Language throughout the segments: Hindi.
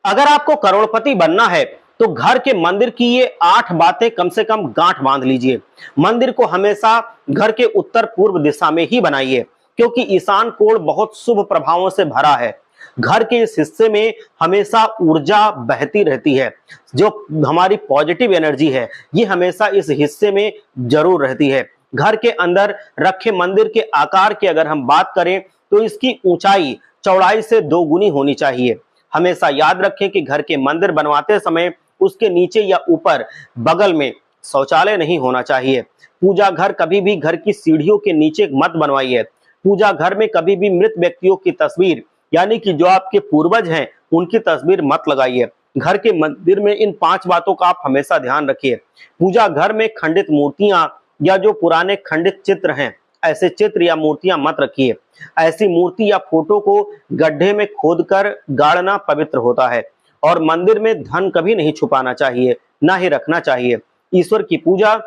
अगर आपको करोड़पति बनना है तो घर के मंदिर की ये 8 बातें कम से कम गांठ बांध लीजिए। मंदिर को हमेशा घर के उत्तर पूर्व दिशा में ही बनाइए, क्योंकि ईशान कोण बहुत शुभ प्रभावों से भरा है। घर के इस हिस्से में हमेशा ऊर्जा बहती रहती है। जो हमारी पॉजिटिव एनर्जी है, ये हमेशा इस हिस्से में जरूर रहती है। घर के अंदर रखे मंदिर के आकार की अगर हम बात करें तो इसकी ऊंचाई चौड़ाई से 2 गुनी होनी चाहिए। हमेशा याद रखें कि घर के मंदिर बनवाते समय उसके नीचे या ऊपर बगल में शौचालय नहीं होना चाहिए। पूजा घर कभी भी घर की सीढ़ियों के नीचे मत बनवाइए। पूजा घर में कभी भी मृत व्यक्तियों की तस्वीर, यानी कि जो आपके पूर्वज हैं, उनकी तस्वीर मत लगाइए। घर के मंदिर में इन 5 बातों का आप हमेशा ध्यान रखिए। पूजा घर में खंडित मूर्तियां या जो पुराने खंडित चित्र हैं, ऐसे चित्र या मूर्तियां मत रखिए। ऐसी मूर्ति या फोटो को गड्ढे में खोदकर गाड़ना पवित्र होता है। और मंदिर में धन कभी नहीं छुपाना चाहिए, ना ही रखना चाहिए। ईश्वर की पूजा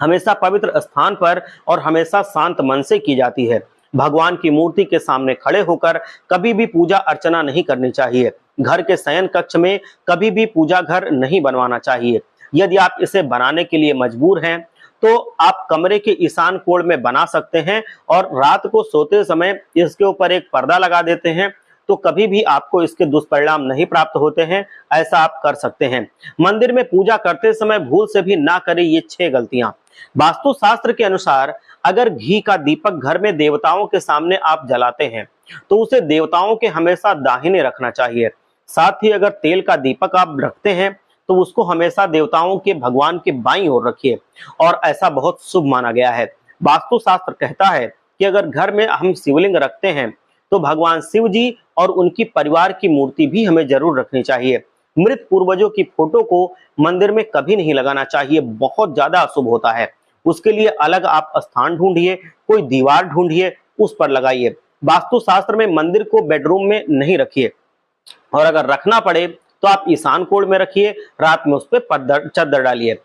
हमेशा पवित्र स्थान पर और हमेशा शांत मन से की जाती है। भगवान की मूर्ति के सामने खड़े होकर कभी भी पूजा अर्चना नहीं करनी चाहिए। घर के शयन कक्ष में कभी भी पूजा घर नहीं बनवाना चाहिए। यदि आप इसे बनाने के लिए मजबूर हैं तो आप कमरे के ईशान कोण में बना सकते हैं और रात को सोते समय इसके ऊपर एक पर्दा लगा देते हैं, तो कभी भी आपको इसके दुष्परिणाम नहीं प्राप्त होते हैं। ऐसा आप कर सकते हैं। मंदिर में पूजा करते समय भूल से भी ना करें ये 6 गलतियां। वास्तु शास्त्र के अनुसार अगर घी का दीपक घर में देवताओं के सामने आप जलाते हैं तो उसे देवताओं के हमेशा दाहिने रखना चाहिए। साथ ही अगर तेल का दीपक आप रखते हैं तो उसको हमेशा देवताओं के भगवान के बाईं ओर रखिए, और ऐसा बहुत शुभ माना गया है। वास्तु शास्त्र कहता है कि अगर घर में हम शिवलिंग रखते हैं तो भगवान शिव जी और उनकी परिवार की मूर्ति भी हमें जरूर रखनी चाहिए। मृत पूर्वजों की फोटो को मंदिर में कभी नहीं लगाना चाहिए, बहुत ज्यादा अशुभ होता है। उसके लिए अलग आप स्थान ढूंढिए, कोई दीवार ढूंढिए, उस पर लगाइए। वास्तु शास्त्र में मंदिर को बेडरूम में नहीं रखिए, और अगर रखना पड़े तो आप ईशान कोण में रखिए। रात में उस पर चद्दर डालिए।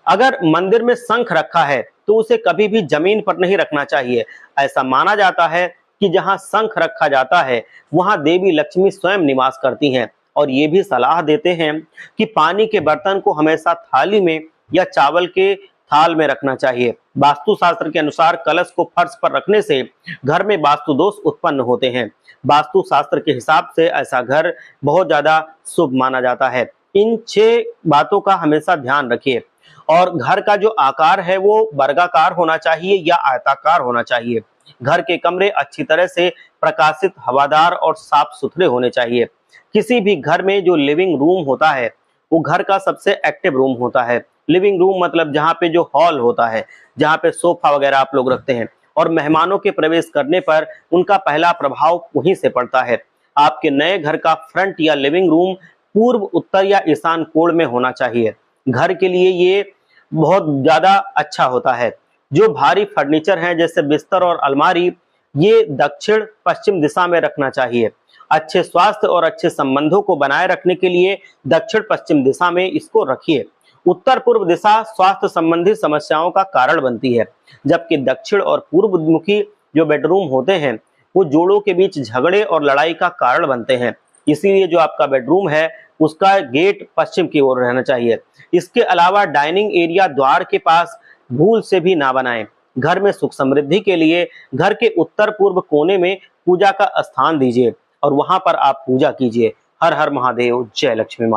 अगर मंदिर में शंख रखा है तो उसे कभी भी जमीन पर नहीं रखना चाहिए। ऐसा माना जाता है कि जहां शंख रखा जाता है वहां देवी लक्ष्मी स्वयं निवास करती हैं, और ये भी सलाह देते हैं कि पानी के बर्तन को हमेशा थाली में या चावल के थाल में रखना चाहिए। वास्तु शास्त्र के अनुसार कलश को फर्श पर रखने से घर में वास्तु दोष उत्पन्न होते हैं। वास्तु शास्त्र के हिसाब से ऐसा घर बहुत ज्यादा शुभ माना जाता है। इन 6 बातों का हमेशा ध्यान रखिए। और घर का जो आकार है वो वर्गाकार होना चाहिए या आयताकार होना चाहिए। घर के कमरे अच्छी तरह से प्रकाशित, हवादार और साफ सुथरे होने चाहिए। किसी भी घर में जो लिविंग रूम होता है वो घर का सबसे एक्टिव रूम होता है। लिविंग रूम मतलब जहाँ पे जो हॉल होता है, जहाँ पे सोफा वगैरह आप लोग रखते हैं, और मेहमानों के प्रवेश करने पर उनका पहला प्रभाव वहीं से पड़ता है। आपके नए घर का फ्रंट या लिविंग रूम पूर्व, उत्तर या ईशान कोण में होना चाहिए। घर के लिए ये बहुत ज्यादा अच्छा होता है। जो भारी फर्नीचर हैं जैसे बिस्तर और अलमारी, ये दक्षिण पश्चिम दिशा में रखना चाहिए। अच्छे स्वास्थ्य और अच्छे संबंधों को बनाए रखने के लिए दक्षिण पश्चिम दिशा में इसको रखिए। उत्तर पूर्व दिशा स्वास्थ्य संबंधी समस्याओं का कारण बनती है, जबकि दक्षिण और पूर्व मुखी जो बेडरूम होते हैं वो जोड़ों के बीच झगड़े और लड़ाई का कारण बनते हैं। इसीलिए जो आपका बेडरूम है उसका गेट पश्चिम की ओर रहना चाहिए। इसके अलावा डाइनिंग एरिया द्वार के पास भूल से भी ना बनाएं। घर में सुख समृद्धि के लिए घर के उत्तर पूर्व कोने में पूजा का स्थान दीजिए और वहां पर आप पूजा कीजिए। हर हर महादेव, जय लक्ष्मी माता।